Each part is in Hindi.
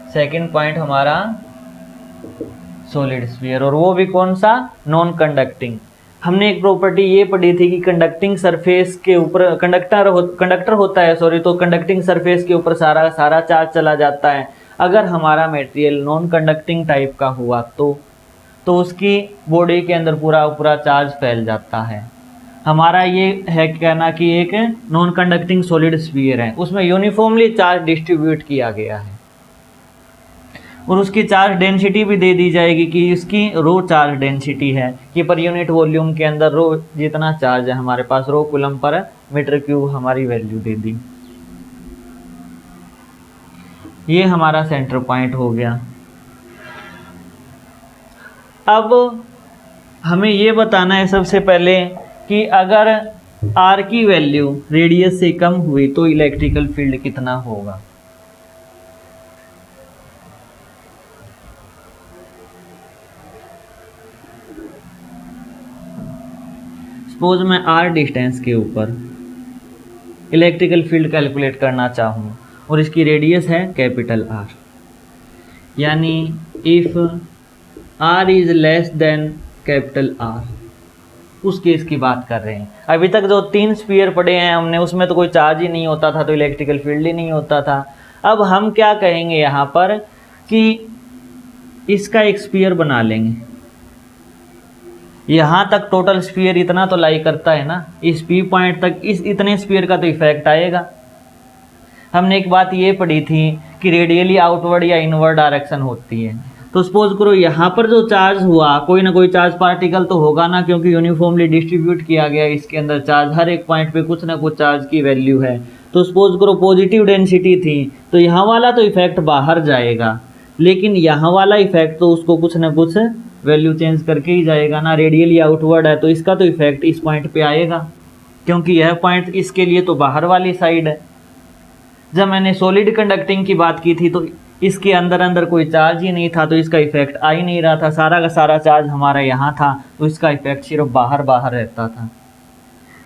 सेकंड पॉइंट हमारा सॉलिड स्फीयर, और वो भी कौन सा, नॉन कंडक्टिंग। हमने एक प्रॉपर्टी ये पढ़ी थी कि कंडक्टिंग सरफेस के ऊपर कंडक्टर होता है सॉरी, तो कंडक्टिंग सरफेस के ऊपर सारा चार्ज चला जाता है। अगर हमारा मटेरियल नॉन कंडक्टिंग टाइप का हुआ तो उसकी बॉडी के अंदर पूरा चार्ज फैल जाता है। हमारा ये है कहना कि एक नॉन कंडक्टिंग सॉलिड स्फीयर है, उसमें यूनिफॉर्मली चार्ज डिस्ट्रीब्यूट किया गया है और उसकी चार्ज डेंसिटी भी दे दी जाएगी कि इसकी रो चार्ज डेंसिटी है कि पर यूनिट वॉल्यूम के अंदर रो जितना चार्ज है हमारे पास, रो कूलम पर मीटर क्यूब हमारी वैल्यू दे दी। ये हमारा सेंटर पॉइंट हो गया। अब हमें ये बताना है सबसे पहले कि अगर R की वैल्यू रेडियस से कम हुई तो इलेक्ट्रिकल फील्ड कितना होगा। सपोज मैं R डिस्टेंस के ऊपर इलेक्ट्रिकल फील्ड कैलकुलेट करना चाहूँ और इसकी रेडियस है कैपिटल R, यानी if R is less than capital R, उस केस की बात कर रहे हैं। अभी तक जो 3 स्फीयर पढ़े हैं हमने, उसमें तो कोई चार्ज ही नहीं होता था, तो इलेक्ट्रिकल फील्ड ही नहीं होता था। अब हम क्या कहेंगे यहाँ पर कि इसका एक स्फीयर बना लेंगे। यहाँ तक टोटल स्फीयर इतना तो लाई करता है ना, इस P पॉइंट तक इस इतने स्फीयर का तो इफेक्ट आएगा। हमने एक बात ये पढ़ी थी कि रेडियली आउटवर्ड या इनवर्ड डायरेक्शन होती है। तो सपोज करो यहाँ पर जो चार्ज हुआ, कोई ना कोई चार्ज पार्टिकल तो होगा ना, क्योंकि यूनिफॉर्मली डिस्ट्रीब्यूट किया गया इसके अंदर चार्ज, हर एक पॉइंट पे कुछ ना कुछ चार्ज की वैल्यू है। तो सपोज करो पॉजिटिव डेंसिटी थी तो यहाँ वाला तो इफेक्ट बाहर जाएगा, लेकिन यहाँ वाला इफेक्ट तो उसको कुछ ना कुछ वैल्यू चेंज करके ही जाएगा ना। रेडियली आउटवर्ड है तो इसका तो इफेक्ट इस पॉइंट पे आएगा, क्योंकि यह पॉइंट इसके लिए तो बाहर वाली साइड है। जब मैंने सॉलिड कंडक्टिंग की बात की थी तो इसके अंदर कोई चार्ज ही नहीं था, तो इसका इफेक्ट आ ही नहीं रहा था, सारा का सारा चार्ज हमारा यहाँ था, तो इसका इफेक्ट सिर्फ बाहर रहता था।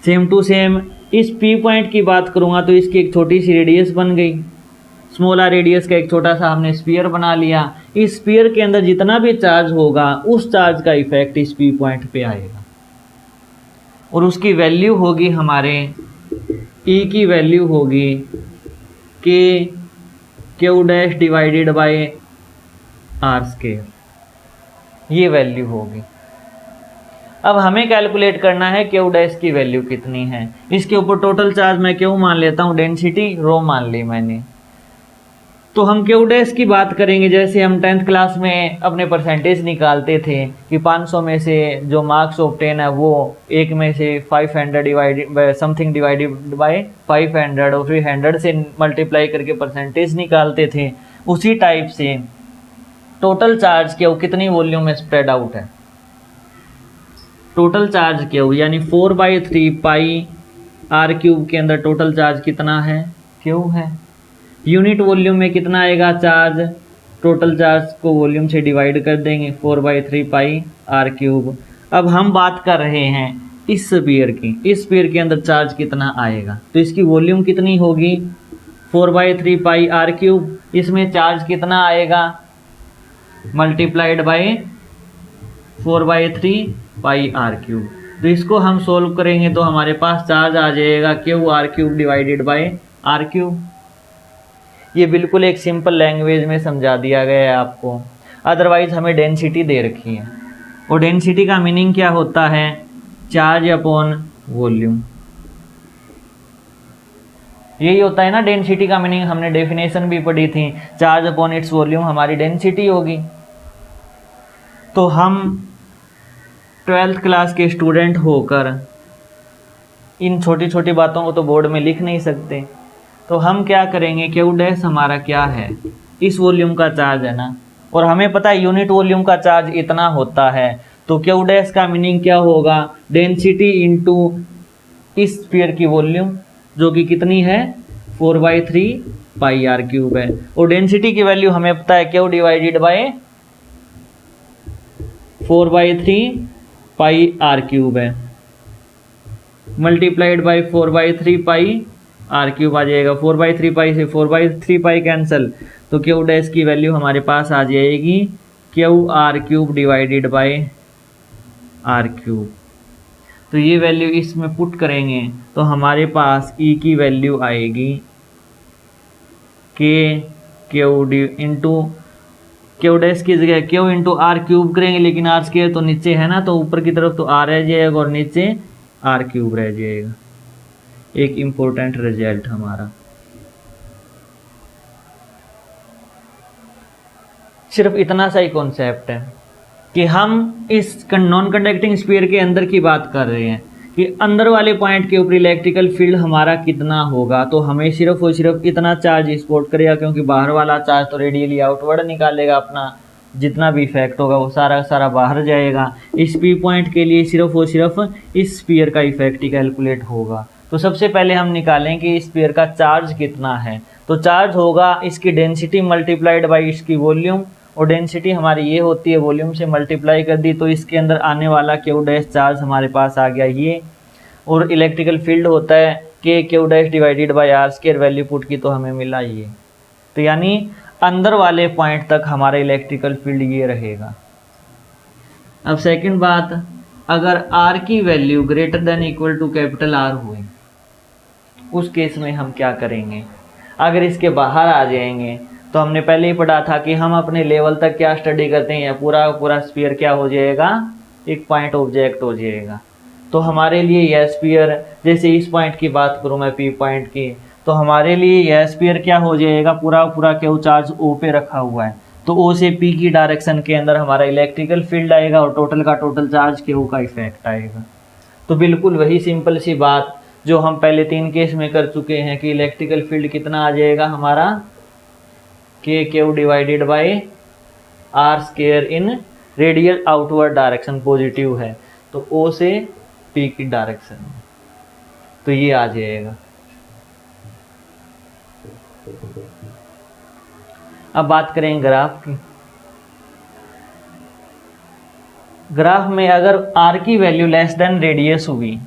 सेम टू सेम इस P पॉइंट की बात करूँगा तो इसकी एक छोटी सी रेडियस बन गई, स्मॉलर रेडियस का एक छोटा सा हमने स्फीयर बना लिया। इस स्फीयर के अंदर जितना भी चार्ज होगा उस चार्ज का इफेक्ट इस P पॉइंट पे आएगा और उसकी वैल्यू होगी हमारे E की वैल्यू होगी Q dash divided bye R square, ये वैल्यू होगी। अब हमें कैलकुलेट करना है Q डैश की वैल्यू कितनी है। इसके ऊपर टोटल चार्ज मैं Q मान लेता हूँ, डेंसिटी रो मान ली मैंने। तो हम Q डैश की बात करेंगे जैसे हम 10th क्लास में अपने परसेंटेज निकालते थे कि 500 में से जो मार्क्स ऑब्टेन है वो 1 में से 500 डिवाइडेड समथिंग डिवाइडेड बाय 500 और फिर 100 से मल्टीप्लाई करके परसेंटेज निकालते थे। उसी टाइप से टोटल चार्ज Q कितनी वॉल्यूम में स्प्रेड आउट है, टोटल चार्ज Q यानी 4/3 पाई R क्यूब के अंदर टोटल चार्ज कितना है, Q है। यूनिट वॉल्यूम में कितना आएगा चार्ज, टोटल चार्ज को वॉल्यूम से डिवाइड कर देंगे 4/3 पाई R क्यूब। अब हम बात कर रहे हैं इस स्फीयर की, इस स्फीयर के अंदर चार्ज कितना आएगा, तो इसकी वॉल्यूम कितनी होगी 4/3 पाई R क्यूब। इसमें चार्ज कितना आएगा multiplied by 4/3 pi R cube. तो इसको हम सोल्व करेंगे तो हमारे पास चार्ज आ जाएगा QR cube divided bye R cube. ये बिल्कुल एक सिंपल लैंग्वेज में समझा दिया गया है आपको। अदरवाइज हमें डेंसिटी दे रखी है और डेंसिटी का मीनिंग क्या होता है, चार्ज अपॉन वॉल्यूम। यही होता है ना डेंसिटी का मीनिंग, हमने डेफिनेशन भी पढ़ी थी, चार्ज अपॉन इट्स वॉल्यूम हमारी डेंसिटी होगी। तो हम 12th क्लास के स्टूडेंट होकर इन छोटी छोटी बातों को तो बोर्ड में लिख नहीं सकते, तो हम क्या करेंगे Q डैश हमारा क्या है, इस वॉल्यूम का चार्ज है ना, और हमें पता है यूनिट वॉल्यूम का चार्ज इतना होता है, तो Q डैश का मीनिंग क्या होगा, डेंसिटी इनटू इस स्फीयर की वॉल्यूम जो कि कितनी है 4/3 पाई R क्यूब है। और डेंसिटी की वैल्यू हमें पता है Q divided by 4/3 pi R cube है, multiplied by 4/3 pi R cube आ जाएगा, 4/3 से 4/3 कैंसिल, तो क्यू डैश की वैल्यू हमारे पास आ जाएगी Q R cube divided by R cube. तो ये वैल्यू इसमें पुट करेंगे तो हमारे पास ई की वैल्यू आएगी के Q D into Q dash की जगह क्यू इंटू आर क्यूब करेंगे, लेकिन आर स्क्वायर तो नीचे है ना, तो ऊपर की तरफ तो आर रह जाएगा और नीचे आर क्यूब रह जाएगा। एक इम्पोर्टेंट रिजल्ट हमारा। सिर्फ इतना सा ही कॉन्सेप्ट है कि हम इस नॉन कंडक्टिंग स्फीयर के अंदर की बात कर रहे हैं कि अंदर वाले पॉइंट के ऊपर इलेक्ट्रिकल फील्ड हमारा कितना होगा, तो हमें सिर्फ और सिर्फ इतना चार्ज सपोर्ट करेगा, क्योंकि बाहर वाला चार्ज तो रेडियली आउटवर्ड निकालेगा, अपना जितना भी इफेक्ट होगा वो सारा सारा बाहर जाएगा। इस पी पॉइंट के लिए सिर्फ और सिर्फ इस स्फीयर का इफेक्ट ही कैलकुलेट होगा। तो सबसे पहले हम निकालें कि इस स्फीयर का चार्ज कितना है। तो चार्ज होगा इसकी डेंसिटी मल्टीप्लाइड बाई इसकी वॉल्यूम, और डेंसिटी हमारी ये होती है वॉल्यूम से मल्टीप्लाई कर दी, तो इसके अंदर आने वाला क्यू डैश चार्ज हमारे पास आ गया ये, और इलेक्ट्रिकल फील्ड होता है K Q dash divided by R square, value put की तो हमें मिला ये। तो यानी अंदर वाले पॉइंट तक हमारा इलेक्ट्रिकल फील्ड ये रहेगा। अब सेकंड बात, अगर आर की value greater than equal to capital R हुई, उस केस में हम क्या करेंगे। अगर इसके बाहर आ जाएंगे तो हमने पहले ही पढ़ा था कि हम अपने लेवल तक क्या स्टडी करते हैं, पूरा पूरा स्फीयर क्या हो जाएगा, एक पॉइंट ऑब्जेक्ट हो जाएगा। तो हमारे लिए यह स्फीयर, जैसे इस पॉइंट की बात करूं मैं पी पॉइंट की, तो हमारे लिए यह स्फीयर क्या हो जाएगा, पूरा पूरा क्यू चार्ज ओ पे रखा हुआ है, तो ओ से पी की डायरेक्शन के अंदर हमारा इलेक्ट्रिकल फील्ड आएगा और टोटल का टोटल चार्ज क्यू का इफेक्ट आएगा। तो बिल्कुल वही सिंपल सी बात जो हम पहले 3 केस में कर चुके हैं कि इलेक्ट्रिकल फील्ड कितना आ जाएगा हमारा, K Q divided by R square in radial outward direction positive है, तो ओ से पी की डायरेक्शन में, तो ये आ जाएगा। अब बात करें ग्राफ की। ग्राफ में अगर आर की वैल्यू लेस देन रेडियस हुई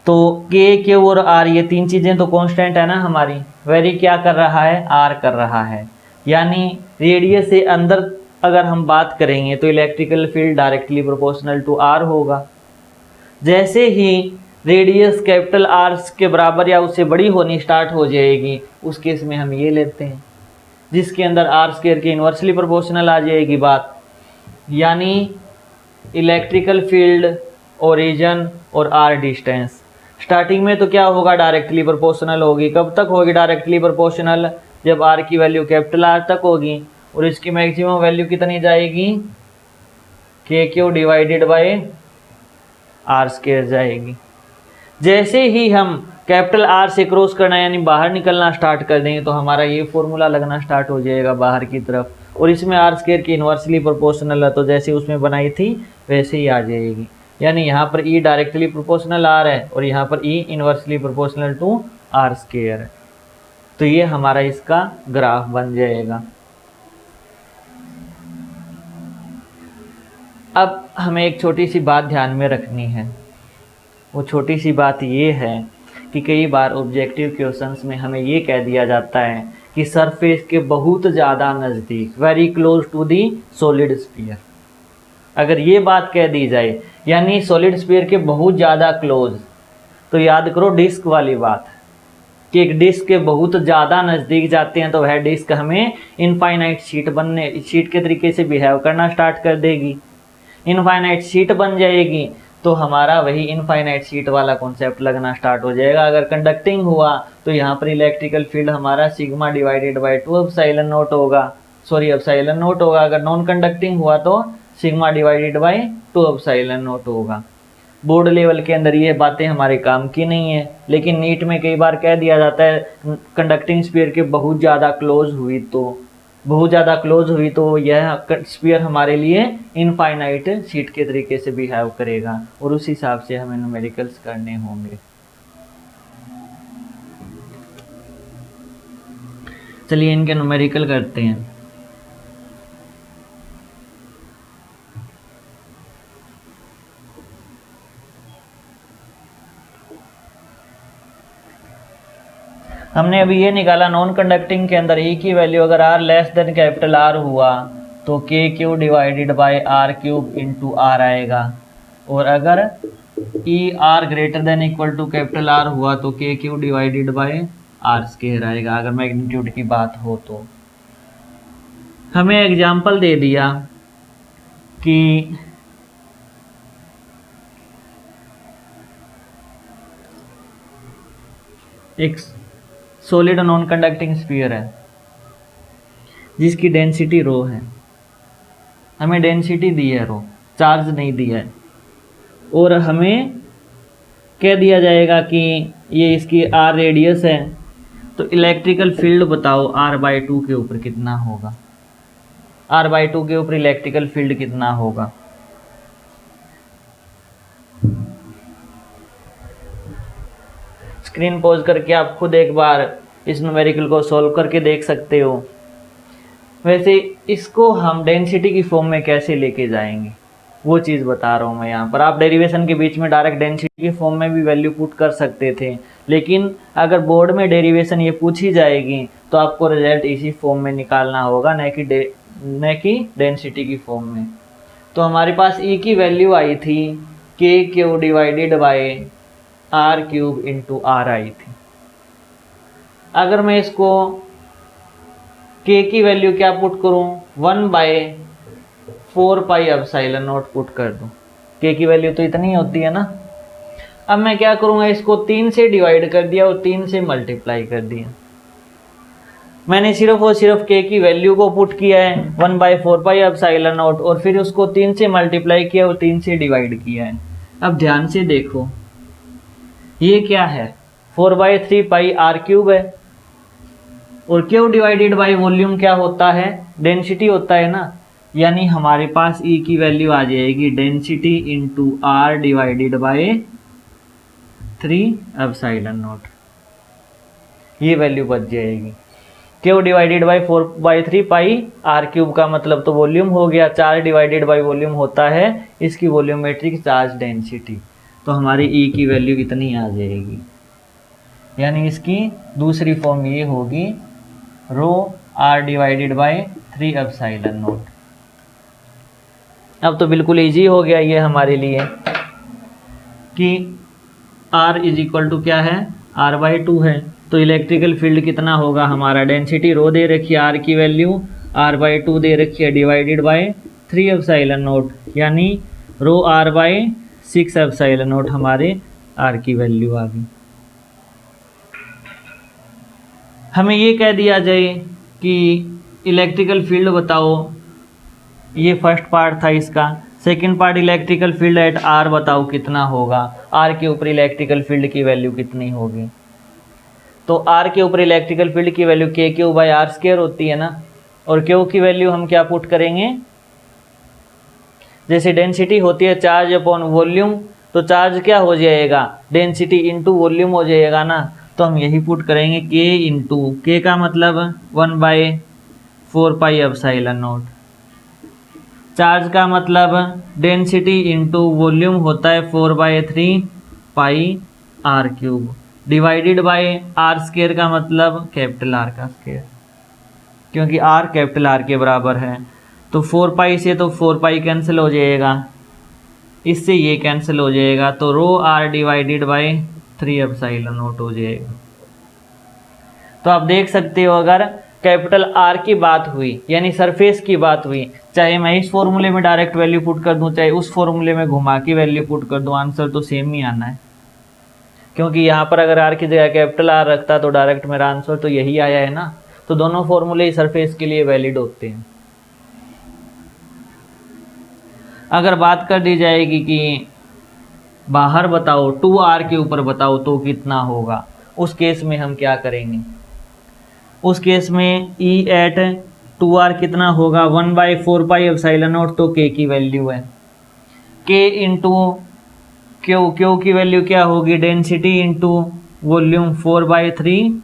तो के क्यू और आर ये 3 चीजें तो कांस्टेंट है ना हमारी, वेरी क्या कर रहा है, आर कर रहा है। यानी रेडियस से अंदर अगर हम बात करेंगे तो electrical field directly proportional to R होगा। जैसे ही रेडियस कैपिटल आर के बराबर या उससे बड़ी होनी स्टार्ट हो जाएगी, उस केस में हम ये लेते हैं जिसके अंदर आर स्क्वायर के इन्वर्सली प्रोपोर्शनल आ जाएगी बात। यानी इलेक्ट्रिकल फील्ड ओरिजिन और आर डिस्टेंस स्टार्टिंग में तो क्या होगा, डायरेक्टली प्रोपोर्शनल होगी। कब तक होगी डायरेक्टली प्रोपोर्शनल, जब आर की वैल्यू कैपिटल आर तक होगी, और इसकी मैक्सिमम वैल्यू कितनी जाएगी, K Q divided by R square जाएगी। जैसे ही हम कैपिटल आर से क्रॉस करना यानी बाहर निकलना स्टार्ट कर देंगे तो हमारा ये फॉर्मूला लगना स्टार्ट हो जाएगा बाहर की तरफ, और इसमें आर स्क्वायर की इन्वर्सली प्रोपोर्शनल है, तो जैसे उसमें बनाई थी वैसे ही आ जाएगी। यानी यहाँ पर ई डायरेक्टली प्रोपोर्शनल आर है और यहाँ पर E inversely proportional to R square है। तो ये हमारा इसका ग्राफ बन जाएगा। अब हमें एक छोटी सी बात ध्यान में रखनी है, वो छोटी सी बात ये है कि कई बार ऑब्जेक्टिव क्वेश्चंस में हमें ये कह दिया जाता है कि सरफेस के बहुत ज़्यादा नज़दीक, very close to the solid sphere. अगर ये बात कह दी जाए यानी सॉलिड स्फीयर के बहुत ज़्यादा क्लोज, तो याद करो डिस्क वाली बात कि एक डिस्क के बहुत ज़्यादा नज़दीक जाते हैं तो वह डिस्क हमें इनफाइनाइट शीट के तरीके से बिहेव करना स्टार्ट कर देगी। इनफाइनाइट शीट बन जाएगी तो हमारा वही इनफाइनाइट शीट वाला कॉन्सेप्ट लगना स्टार्ट हो जाएगा। अगर कंडक्टिंग हुआ तो यहाँ पर इलेक्ट्रिकल फील्ड हमारा sigma divided by 2 epsilon not होगा, सॉरी एप्सिलॉन नॉट होगा। अगर नॉन कंडक्टिंग हुआ तो sigma divided by 2 epsilon not होगा। बोर्ड लेवल के अंदर ये बातें हमारे काम की नहीं है, लेकिन नीट में कई बार कह दिया जाता है कंडक्टिंग स्फीयर के बहुत ज़्यादा क्लोज हुई तो यह स्फीयर हमारे लिए इनफाइनाइट शीट के तरीके से बिहेव करेगा और उस हिसाब से हमें न्यूमेरिकल्स करने होंगे। चलिए इनके न्यूमेरिकल करते हैं। हमने अभी ये निकाला नॉन कंडक्टिंग के अंदर ई की वैल्यू अगर R less than capital R हुआ तो K Q divided by R cube into R आएगा, और अगर E R greater than equal to capital R हुआ तो K Q divided by R square आएगा, अगर मैग्नीट्यूड की बात हो तो। हमें एग्जाम्पल दे दिया कि एक सॉलिड नॉन कंडक्टिंग स्फीयर है जिसकी डेंसिटी रो है, हमें डेंसिटी दी है रो, चार्ज नहीं दिया है, और हमें कह दिया जाएगा कि ये इसकी आर रेडियस है, तो इलेक्ट्रिकल फील्ड बताओ r/2 के ऊपर कितना होगा, r/2 के ऊपर इलेक्ट्रिकल फील्ड कितना होगा। स्क्रीन पॉज करके आप खुद एक बार इस न्यूमेरिकल को सॉल्व करके देख सकते हो। वैसे इसको हम डेंसिटी की फॉर्म में कैसे लेके जाएंगे वो चीज़ बता रहा हूँ मैं यहाँ पर। आप डेरिवेशन के बीच में डायरेक्ट डेंसिटी की फॉर्म में भी वैल्यू पुट कर सकते थे, लेकिन अगर बोर्ड में डेरिवेशन ये पूछी जाएगी तो आपको रिजल्ट इसी फॉर्म में निकालना होगा, न कि डेंसिटी की फॉर्म में। तो हमारे पास ई की वैल्यू आई थी K Q divided by R cube into R आई थी। अगर मैं इसको के की वैल्यू क्या पुट करूं, 1/4 पाई एप्सिलॉन नॉट पुट कर दूं, के की वैल्यू तो इतनी होती है ना। अब मैं क्या करूंगा, इसको 3 से डिवाइड कर दिया और 3 से मल्टीप्लाई कर दिया। मैंने सिर्फ और सिर्फ के की वैल्यू को पुट किया है 1/4 पाई एप्सिलॉन नॉट, और फिर उसको 3 से मल्टीप्लाई किया और 3 से डिवाइड किया है। अब ध्यान से देखो ये क्या है, 4/3 पाई आर क्यूब है, और क्यू डिवाइडेड बाय वॉल्यूम क्या होता है, डेंसिटी होता है ना। यानी हमारे पास ई की वैल्यू आ जाएगी density into R divided by 3 epsilon naught, ये वैल्यू बच जाएगी। Q divided by 4/3 pi R cube का मतलब तो वॉल्यूम हो गया, 4 डिवाइडेड बाय वॉल्यूम होता है इसकी वॉल्यूमेट्रिक चार्ज डेंसिटी, तो हमारी ई की वैल्यू इतनी आ जाएगी। यानी इसकी दूसरी फॉर्म ये होगी rho R divided by 3 epsilon naught. अब तो बिल्कुल इजी हो गया ये हमारे लिए कि R इज इक्वल टू क्या है, r/2 है, तो इलेक्ट्रिकल फील्ड कितना होगा हमारा, डेंसिटी रो दे रखी है, R की वैल्यू r/2 दे रखी है डिवाइडेड बाय 3 एप्सिलॉन नॉट, यानी रो r/6 एप्सिलॉन नॉट हमारे R की वैल्यू आ गई। हमें ये कह दिया जाए कि इलेक्ट्रिकल फील्ड बताओ, ये फर्स्ट पार्ट था इसका। Second part electrical field at R बताओ कितना होगा, R के ऊपर इलेक्ट्रिकल फील्ड की वैल्यू कितनी होगी। तो R के ऊपर इलेक्ट्रिकल फील्ड की वैल्यू के क्यू बाय आर स्क्वायर होती है ना, और क्यू की वैल्यू हम क्या पुट करेंगे, जैसे डेंसिटी होती है चार्ज अपॉन वॉल्यूम, तो चार्ज क्या हो जाएगा, डेंसिटी इंटू वॉल्यूम हो जाएगा ना, तो हम यही पुट करेंगे के इंटू, के का मतलब 1/4 पाई एप्सिलॉन नॉट, चार्ज का मतलब डेंसिटी इंटू वॉल्यूम होता है 4/3 pi R cube, divided by R square का मतलब कैपिटल आर का स्क्वायर, क्योंकि आर कैपिटल आर के बराबर है। तो 4 पाई से तो 4 पाई कैंसिल हो जाएगा, इससे ये कैंसिल हो जाएगा, तो rho R divided by 3 epsilon naught हो जाएगा। तो आप देख सकते हो अगर कैपिटल आर की बात हुई यानी सरफेस की बात हुई, चाहे मैं इस फॉर्मूले में डायरेक्ट वैल्यू पुट कर दूं, चाहे उस फॉर्मूले में घुमा के वैल्यू पुट कर दूं, आंसर तो सेम ही आना है। क्योंकि यहाँ पर अगर आर की जगह कैपिटल आर रखता तो डायरेक्ट मेरा आंसर तो यही आया है ना। तो दोनों फॉर्मूले सरफेस के लिए वैलिड होते हैं। अगर बात कर दी जाएगी कि बाहर बताओ 2r के ऊपर बताओ तो कितना होगा, उस केस में हम क्या करेंगे, उस केस में E एट 2r कितना होगा, 1/4 पाई एप्सिलॉन नॉट, तो k की वैल्यू है, k इंटू क्यू की वैल्यू क्या होगी, density into volume 4/3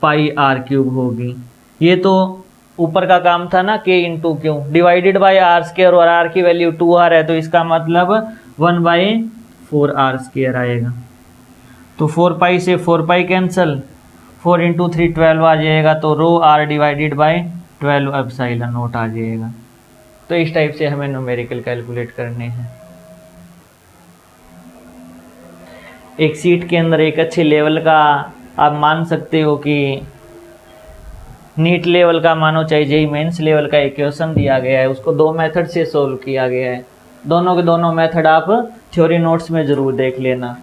pi R cube होगी। ये तो ऊपर का काम था ना, k into Q divided by R square, और r की वैल्यू 2r है, तो इसका मतलब 1/4 आर स्क्वायर आएगा। तो 4 पाई से 4 पाई कैंसल, 4 इंटू 3 12 आ जाएगा, तो rho R divided by 12 epsilon naught आ जाएगा। तो इस टाइप से हमें न्यूमेरिकल कैलकुलेट करने हैं। एक सीट के अंदर एक अच्छे लेवल का आप मान सकते हो कि नीट लेवल का मानो, चाहे जेईई मेंस लेवल का एक क्वेश्चन दिया गया है, उसको 2 मेथड से सोल्व किया गया है। दोनों के दोनों मेथड आप थ्योरी नोट्स में ज़रूर देख लेना।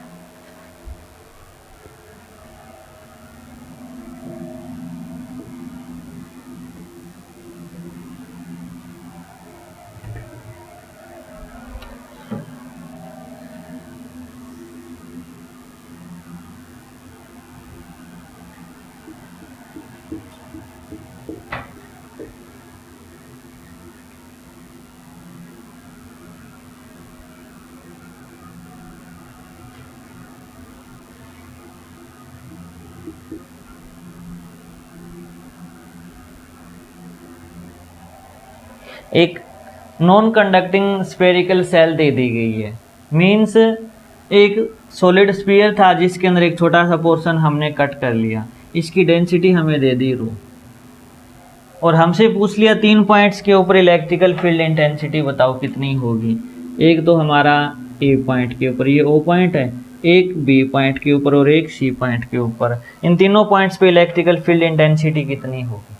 एक नॉन कंडक्टिंग स्फेरिकल सेल दे दी गई है, मीन्स एक सॉलिड स्फीयर था जिसके अंदर एक छोटा सा पोर्शन हमने कट कर लिया, इसकी डेंसिटी हमें दे दी रो, और हमसे पूछ लिया 3 पॉइंट्स के ऊपर इलेक्ट्रिकल फील्ड इंटेंसिटी बताओ कितनी होगी। एक तो हमारा ए पॉइंट के ऊपर, ये ओ पॉइंट है, एक बी पॉइंट के ऊपर और एक सी पॉइंट के ऊपर। इन तीनों पॉइंट्स पे इलेक्ट्रिकल फील्ड इंटेंसिटी कितनी होगी।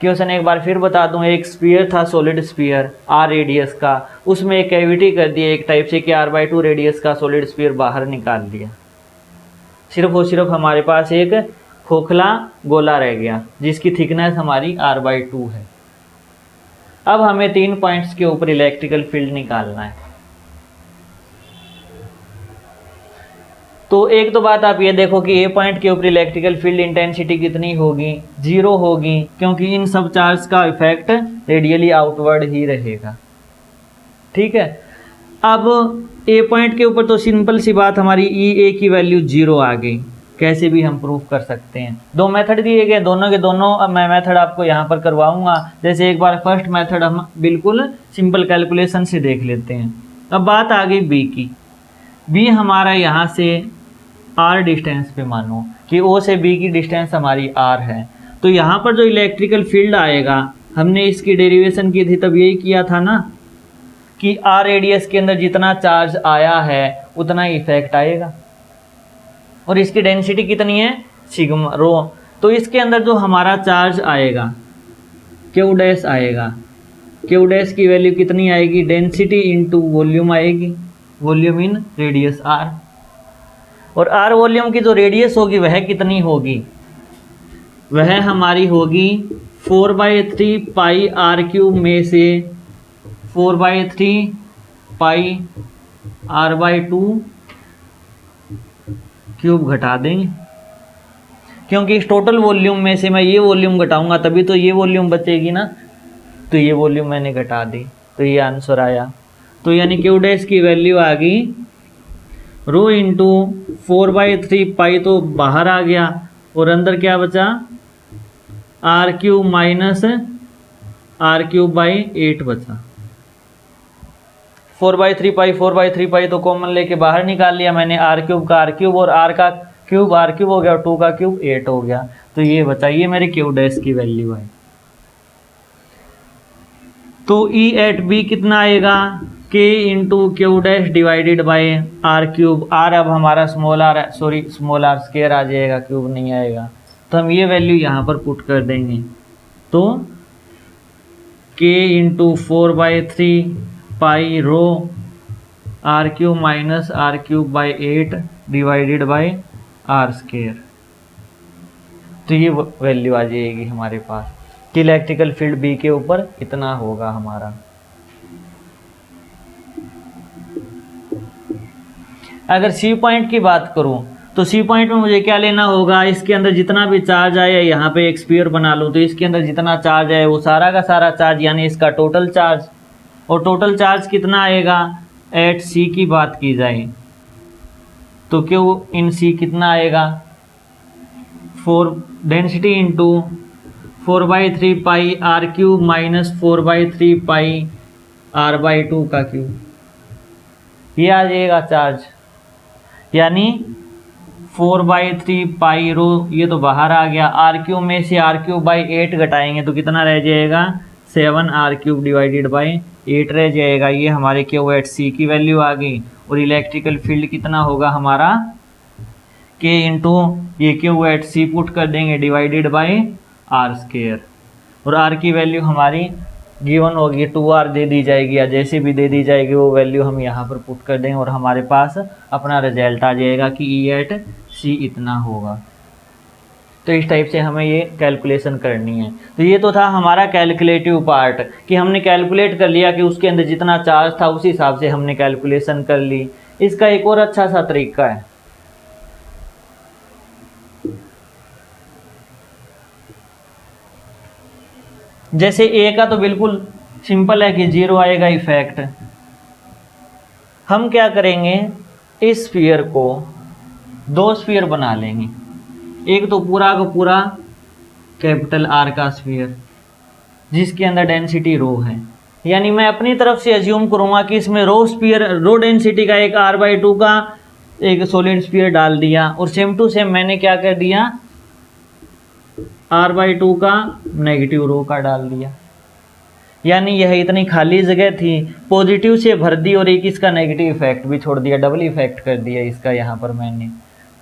क्वेश्चन एक बार फिर बता दूं, एक स्फीयर था सॉलिड स्फीयर आर रेडियस का, उसमें एक कैविटी कर दिया एक टाइप से कि r/2 रेडियस का सॉलिड स्फीयर बाहर निकाल दिया। सिर्फ और सिर्फ हमारे पास एक खोखला गोला रह गया जिसकी थिकनेस हमारी r/2 है। अब हमें 3 पॉइंट्स के ऊपर इलेक्ट्रिकल फील्ड निकालना है। तो एक तो बात आप ये देखो कि ए पॉइंट के ऊपर इलेक्ट्रिकल फील्ड इंटेंसिटी कितनी होगी, 0 होगी, क्योंकि इन सब चार्ज का इफेक्ट रेडियली आउटवर्ड ही रहेगा। ठीक है, अब ए पॉइंट के ऊपर तो सिंपल सी बात, हमारी ई ए की वैल्यू 0 आ गई। कैसे भी हम प्रूफ कर सकते हैं। 2 मेथड दिए गए, दोनों के दोनों अब मैं मेथड आपको यहाँ पर करवाऊंगा। जैसे एक बार फर्स्ट मेथड हम बिल्कुल सिंपल कैलकुलेशन से देख लेते हैं। अब बात आ गई बी की। बी हमारा यहाँ से आर डिस्टेंस पे मानो कि ओ से बी की डिस्टेंस हमारी आर है, तो यहाँ पर जो इलेक्ट्रिकल फील्ड आएगा, हमने इसकी डेरिवेशन की थी तब यही किया था ना कि आर रेडियस के अंदर जितना चार्ज आया है उतना इफेक्ट आएगा, और इसकी डेंसिटी कितनी है सिग्मा रो। तो इसके अंदर जो हमारा चार्ज आएगा क्यू डैश आएगा, क्यू डैश की वैल्यू कितनी आएगी, डेंसिटी इंटू वॉल्यूम आएगी, वॉल्यूम इन रेडियस आर। और आर वॉल्यूम की जो रेडियस होगी वह कितनी होगी, वह हमारी होगी 4/3 पाई आर क्यूब में से 4/3 पाई r/2 क्यूब घटा देंगे, क्योंकि इस टोटल वॉल्यूम में से मैं ये वॉल्यूम घटाऊंगा तभी तो ये वॉल्यूम बचेगी ना, तो ये वॉल्यूम मैंने घटा दी, तो ये आंसर आया। तो यानी क्यू डैश की वैल्यू आ गई रो इंटू 4/3 पाई तो बाहर आ गया, और अंदर क्या बचा आर क्यूब माइनस r/8 बचा। 4/3 पाई तो कॉमन लेके बाहर निकाल लिया मैंने, आर क्यूब का आर क्यूब और आर का क्यूब आर क्यूब हो गया और 2 का क्यूब 8 हो गया, तो ये बचा, ये मेरे क्यू डैश की वैल्यू है। तो ई एट बी कितना आएगा, K into Q dash divided by R cube. R अब हमारा small R, sorry small R square आ जाएगा, क्यूब नहीं आएगा, तो हम ये वैल्यू यहाँ पर पुट कर देंगे। तो K into 4/3 pi rho R cube minus R cube by 8 divided by R square, तो ये वैल्यू आ जाएगी हमारे पास कि इलेक्ट्रिकल फील्ड बी के ऊपर इतना होगा हमारा। अगर सी पॉइंट की बात करूं तो सी पॉइंट में मुझे क्या लेना होगा, इसके अंदर जितना भी चार्ज आया, यहाँ पे एक स्फीयर बना लूँ तो इसके अंदर जितना चार्ज है वो सारा का सारा चार्ज यानी इसका टोटल चार्ज, और टोटल चार्ज कितना आएगा एट सी की बात की जाए तो क्यू इन सी कितना आएगा 4 density into 4/3 pi R cube minus 4/3 pi r/2 का क्यूब, ये आ जाएगा चार्ज, यानी 4/3 पाई रो, ये तो बाहर आ गया। r³ में से r³/8 घटाएंगे तो कितना रह जाएगा, 7r³ डिवाइडेड बाई 8 रह जाएगा। ये हमारे क्यू एट सी की वैल्यू आ गई। और इलेक्ट्रिकल फील्ड कितना होगा हमारा, k इंटू ये क्यू एट सी पुट कर देंगे डिवाइडेड बाई r²। और r की वैल्यू हमारी गिवन होगी 2r दे दी जाएगी, या जैसे भी दे दी जाएगी वो वैल्यू हम यहाँ पर पुट कर देंगे और हमारे पास अपना रिजल्ट आ जाएगा कि E@C इतना होगा। तो इस टाइप से हमें ये कैलकुलेशन करनी है। तो ये तो था हमारा कैलकुलेटिव पार्ट, कि हमने कैलकुलेट कर लिया कि उसके अंदर जितना चार्ज था उस हिसाब से हमने कैलकुलेशन कर ली। इसका एक और अच्छा सा तरीका है, जैसे ए का तो बिल्कुल सिंपल है कि 0 आएगा इफेक्ट। हम क्या करेंगे, इस स्फीयर को 2 स्फीयर बना लेंगे। एक तो पूरा का पूरा कैपिटल R का स्फीयर जिसके अंदर डेंसिटी रो है, यानी मैं अपनी तरफ से अज्यूम करूंगा कि इसमें रो डेंसिटी का एक R/2 का एक सॉलिड स्फीयर डाल दिया, और सेम टू सेम मैंने क्या कर दिया, R/2 का नेगेटिव रो का डाल दिया। यानी यह इतनी खाली जगह थी, पॉजिटिव से भर दी और एक इसका नेगेटिव इफेक्ट भी छोड़ दिया, डबल इफेक्ट कर दिया इसका यहाँ पर मैंने।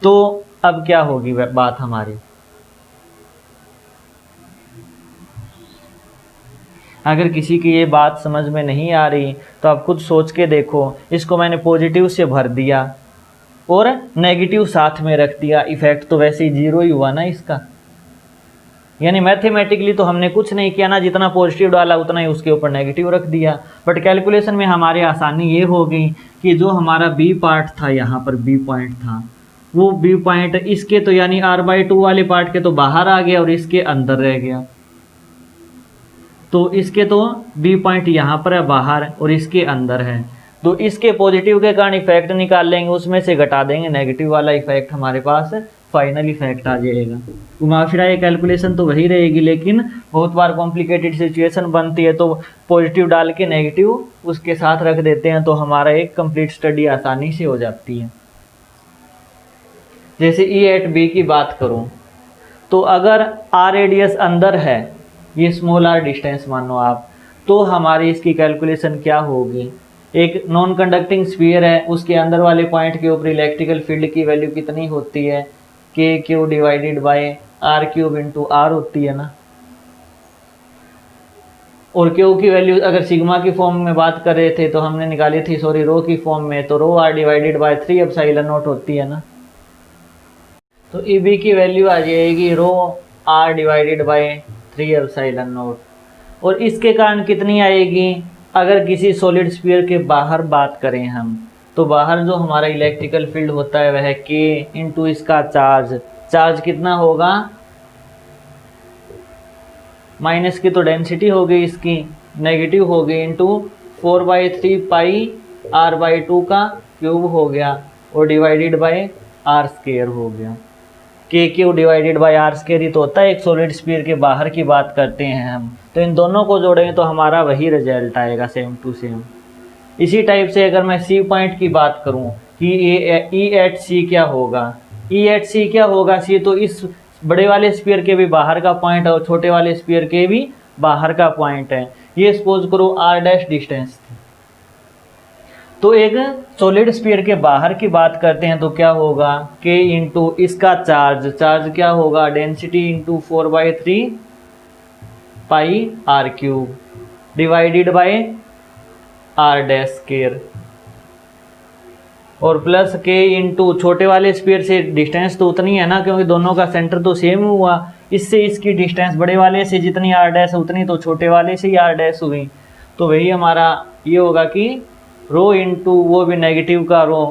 तो अब क्या होगी बात हमारी, अगर किसी की ये बात समझ में नहीं आ रही तो आप खुद सोच के देखो। इसको मैंने पॉजिटिव से भर दिया और नेगेटिव साथ में रख दिया, इफेक्ट तो वैसे ही 0 ही हुआ ना इसका। यानी मैथमेटिकली तो हमने कुछ नहीं किया ना, जितना पॉजिटिव डाला उतना ही उसके ऊपर नेगेटिव रख दिया। बट कैलकुलेशन में हमारी आसानी ये हो गई कि जो हमारा बी पार्ट था, यहाँ पर बी पॉइंट था, वो बी पॉइंट इसके तो यानी R/2 वाले पार्ट के तो बाहर आ गया और इसके अंदर रह गया। तो इसके तो बी पॉइंट यहाँ पर है बाहर और इसके अंदर है, तो इसके पॉजिटिव के कारण इफेक्ट निकाल लेंगे, उसमें से घटा देंगे नेगेटिव वाला इफेक्ट, हमारे पास फाइनल इफेक्ट आ जाएगा। घुमा फिरा ये कैलकुलेशन तो वही रहेगी, लेकिन बहुत बार कॉम्प्लिकेटेड सिचुएशन बनती है तो पॉजिटिव डाल के नेगेटिव उसके साथ रख देते हैं, तो हमारा एक कंप्लीट स्टडी आसानी से हो जाती है। जैसे E@B की बात करूं तो अगर R रेडियस अंदर है, ये स्मॉल r डिस्टेंस मानो आप, तो हमारी इसकी कैलकुलेशन क्या होगी, एक नॉन कंडक्टिंग स्फीयर है, उसके अंदर वाले पॉइंट के ऊपर इलेक्ट्रिकल फील्ड की वैल्यू कितनी होती है, KQ divided by R³ into R होती है ना। और Q की वैल्यू अगर सिग्मा की फॉर्म में बात कर रहे थे तो हमने निकाली थी, सॉरी रो की फॉर्म में, तो रो R divided by 3 epsilon not होती है ना। तो EB की वैल्यू आ जाएगी रो R divided by 3 epsilon not. और इसके कारण कितनी आएगी, अगर किसी सॉलिड स्फीयर के बाहर बात करें हम, तो बाहर जो हमारा इलेक्ट्रिकल फील्ड होता है वह K इंटू इसका चार्ज कितना होगा, माइनस की तो डेंसिटी हो गई इसकी, नेगेटिव हो गई, इंटू 4/3 पाई R/2 का क्यूब हो गया और डिवाइडेड बाय R² हो गया। KQ डिवाइडेड बाय R² ही तो होता है एक सॉलिड स्फीयर के बाहर की बात करते हैं हम, तो इन दोनों को जोड़ेंगे तो हमारा वही रिजल्ट आएगा सेम टू सेम। इसी टाइप से अगर मैं C पॉइंट की बात करूं कि E@C क्या होगा, E@C क्या होगा, C तो इस बड़े वाले स्फीयर के भी बाहर का पॉइंट है और छोटे वाले स्फीयर के भी बाहर का पॉइंट है। ये सपोज करो R' डिस्टेंस थी, तो एक सॉलिड स्फीयर के बाहर की बात करते हैं तो क्या होगा, K इंटू इसका चार्ज क्या होगा, density into 4/3 pi R³ divided by R' और प्लस K इंटू छोटे वाले स्फीयर से डिस्टेंस तो उतनी है ना, क्योंकि दोनों का सेंटर तो सेम हुआ, इससे इसकी डिस्टेंस बड़े वाले से जितनी R' उतनी तो छोटे वाले से ही R' हुई। तो वही हमारा ये होगा कि रो इंटू वो भी नेगेटिव का रो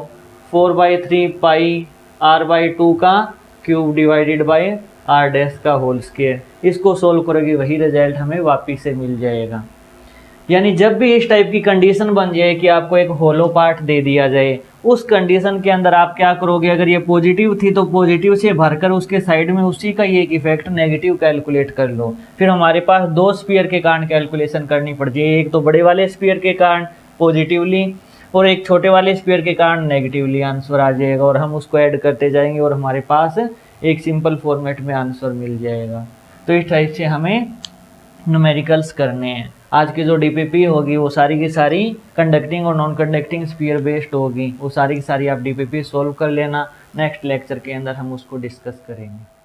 4/3 पाई R/2 का क्यूब डिवाइडेड बाय R' का होल स्क्वायर। इसको सोल्व करोगे वही रिजल्ट हमें वापिस से मिल जाएगा। यानी जब भी इस टाइप की कंडीशन बन जाए कि आपको एक होलो पार्ट दे दिया जाए, उस कंडीशन के अंदर आप क्या करोगे, अगर ये पॉजिटिव थी तो पॉजिटिव से भरकर उसके साइड में उसी का ये एक इफेक्ट नेगेटिव कैलकुलेट कर लो। फिर हमारे पास 2 स्फीयर के कारण कैलकुलेशन करनी पड़ती है, एक तो बड़े वाले स्फीयर के कारण पॉजिटिवली और एक छोटे वाले स्क्वायर के कारण नेगेटिवली आंसर आ जाएगा और हम उसको ऐड करते जाएंगे और हमारे पास एक सिंपल फॉर्मेट में आंसर मिल जाएगा। तो इस टाइप से हमें न्यूमेरिकल्स करने हैं। आज की जो डीपीपी होगी वो सारी की सारी कंडक्टिंग और नॉन कंडक्टिंग स्फीयर बेस्ड होगी, वो सारी की सारी आप डीपीपी सॉल्व कर लेना। नेक्स्ट लेक्चर के अंदर हम उसको डिस्कस करेंगे।